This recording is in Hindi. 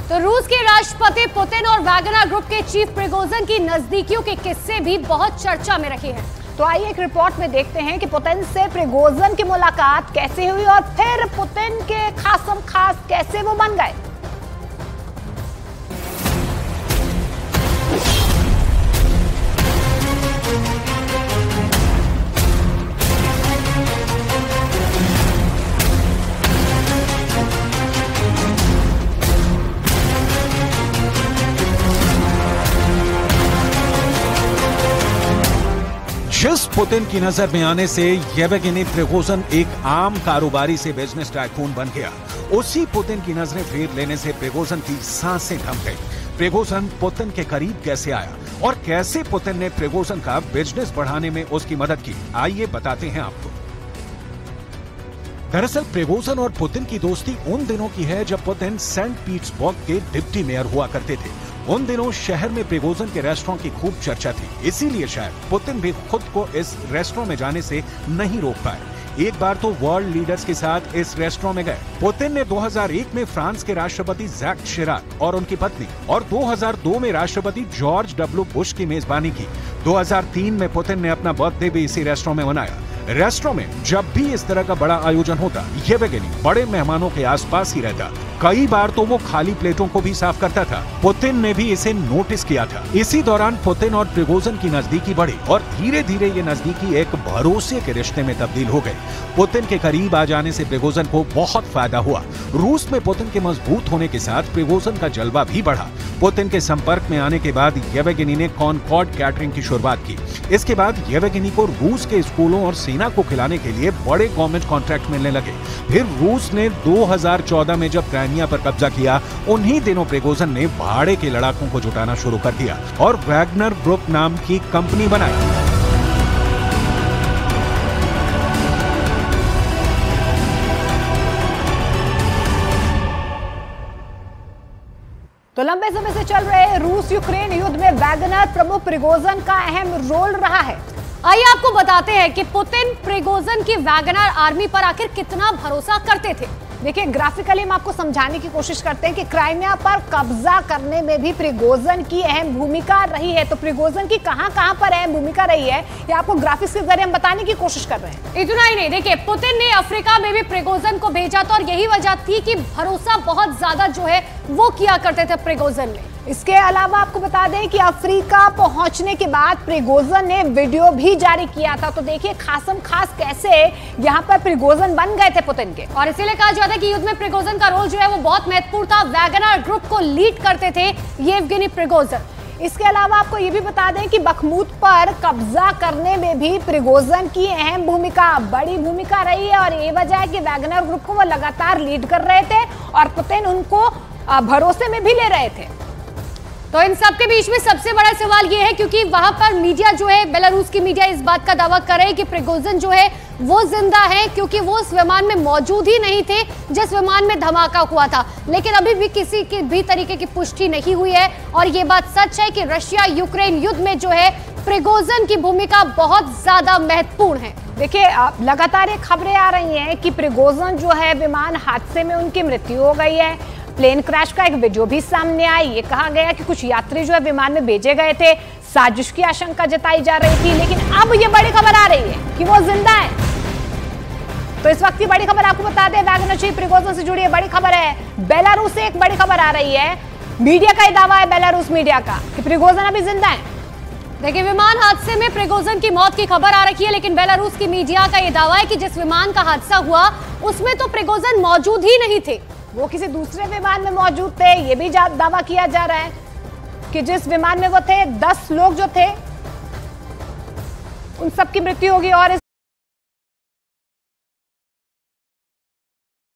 तो रूस के राष्ट्रपति पुतिन और वैगनर ग्रुप के चीफ प्रिगोजिन की नजदीकियों के किस्से भी बहुत चर्चा में रहे हैं। तो आइए एक रिपोर्ट में देखते हैं कि पुतिन से प्रिगोजिन की मुलाकात कैसे हुई और फिर पुतिन के खासम खास कैसे वो बन गए। जिस पुतिन की नजर में आने से येवगेनी प्रिगोजिन एक आम कारोबारी से बिजनेस टाइकून बन गया, उसी पुतिन की नजरें फेर लेने से प्रिगोजिन की सांसें थम गई। प्रिगोजिन पुतिन के करीब कैसे आया और कैसे पुतिन ने प्रिगोजिन का बिजनेस बढ़ाने में उसकी मदद की, आइए बताते हैं आपको। दरअसल प्रिगोजिन और पुतिन की दोस्ती उन दिनों की है जब पुतिन सेंट पीटर्सबर्ग के डिप्टी मेयर हुआ करते थे। उन दिनों शहर में प्रिगोजिन के रेस्टोरेंट की खूब चर्चा थी, इसीलिए शायद पुतिन भी खुद को इस रेस्टोरेंट में जाने से नहीं रोक पाए। एक बार तो वर्ल्ड लीडर्स के साथ इस रेस्टोरेंट में गए। पुतिन ने 2001 में फ्रांस के राष्ट्रपति जैक शिराक और उनकी पत्नी और 2002 में राष्ट्रपति जॉर्ज डब्ल्यू बुश की मेजबानी की। 2003 में पुतिन ने अपना बर्थडे भी इसी रेस्टोरेंट में मनाया। रेस्टोरेंट में जब भी इस तरह का बड़ा आयोजन होता, येवगेनी बड़े मेहमानों के आसपास ही रहता। कई बार तो वो खाली प्लेटों को भी साफ करता था। पुतिन ने भी इसे नोटिस किया था। इसी दौरान पुतिन और प्रिगोजिन की नजदीकी बढ़ी और धीरे धीरे ये नजदीकी एक भरोसे के रिश्ते में तब्दील हो गई। पुतिन के करीब आ जाने से प्रिगोजिन को बहुत फायदा हुआ। रूस में पुतिन के मजबूत होने के साथ प्रिगोजिन का जलवा भी बढ़ा। पुतिन के संपर्क में आने के बाद येवगेनी ने कॉनकॉर्ड कैटरिंग की शुरुआत की। इसके बाद येवगेनी को रूस के स्कूलों और सेना को खिलाने के लिए बड़े गवर्नमेंट कॉन्ट्रैक्ट मिलने लगे। फिर रूस ने 2014 में जब क्राइमिया पर कब्जा किया, उन्हीं दिनों प्रिगोजिन ने भाड़े के लड़ाकों को जुटाना शुरू कर दिया और वैगनर ग्रुप नाम की कंपनी बनाई। तो लंबे समय से चल रहे रूस यूक्रेन युद्ध में वैगनर प्रमुख प्रिगोजिन का अहम रोल रहा है। आइए आपको बताते हैं कि पुतिन प्रिगोजिन की वैगनर आर्मी पर आखिर कितना भरोसा करते थे। देखिए, ग्राफिकली हम आपको समझाने की कोशिश करते हैं कि क्राइमिया पर कब्जा करने में भी प्रिगोजिन की अहम भूमिका रही है। तो प्रिगोजिन की कहां पर अहम भूमिका रही है, ये आपको ग्राफिक्स के जरिए हम बताने की कोशिश कर रहे हैं। इतना ही नहीं, देखिए पुतिन ने अफ्रीका में भी प्रिगोजिन को भेजा था और यही वजह थी कि भरोसा बहुत ज्यादा जो है वो किया करते थे प्रिगोजिन ने। इसके अलावा आपको बता दें कि अफ्रीका पहुंचने के बाद प्रिगोजिन ने वीडियो भी जारी किया था। तो देखिए खासम खास कैसे यहां पर प्रिगोजिन बन गए थे पुतिन के। और इसीलिए कहा जाता है कि युद्ध में प्रिगोजिन का रोल जो है वो बहुत महत्वपूर्ण था। वैगनर ग्रुप को लीड करते थे येवगेनी प्रिगोजिन। इसके अलावा आपको ये भी बता दें कि बखमुत पर कब्जा करने में भी प्रिगोजिन की अहम भूमिका, बड़ी भूमिका रही है और ये वजह है कि वैगनर ग्रुप को वो लगातार लीड कर रहे थे और पुतिन उनको भरोसे में भी ले रहे थे। तो इन सब के बीच में सबसे बड़ा सवाल ये है, क्योंकि वहां पर मीडिया जो है, बेलारूस की मीडिया इस बात का दावा कर रहे हैं कि प्रिगोजिन जो है वो जिंदा है, क्योंकि वो उस विमान में मौजूद ही नहीं थे जिस विमान में धमाका हुआ था। लेकिन अभी भी किसी की भी तरीके की पुष्टि नहीं हुई है और ये बात सच है कि रशिया यूक्रेन युद्ध में जो है प्रिगोजिन की भूमिका बहुत ज्यादा महत्वपूर्ण है। देखिए, लगातार ये खबरें आ रही हैं कि प्रिगोजिन जो है विमान हादसे में उनकी मृत्यु हो गई है। प्लेन क्रैश का एक वीडियो भी सामने आई। ये कहा गया कि कुछ यात्री जो है विमान में भेजे गए थे, साजिश की आशंका जताई जा रही थी। लेकिन अब ये बड़ी खबर आ रही है कि वो जिंदा है। तो इस वक्त की बड़ी खबर आपको बता दें, वैगनर चीफ प्रिगोजिन से जुड़ी बड़ी खबर है। बेलारूस से एक बड़ी खबर आ रही है। मीडिया का दावा है, बेलारूस मीडिया का, कि प्रिगोजिन अभी जिंदा है। देखिए, विमान हादसे में प्रिगोजिन की मौत की खबर आ रखी है, लेकिन बेलारूस की मीडिया का यह दावा है कि जिस विमान का हादसा हुआ उसमें तो प्रिगोजिन मौजूद ही नहीं थे, वो किसी दूसरे विमान में मौजूद थे। ये भी दावा किया जा रहा है कि जिस विमान में वो थे 10 लोग जो थे उन सबकी मृत्यु होगी और इस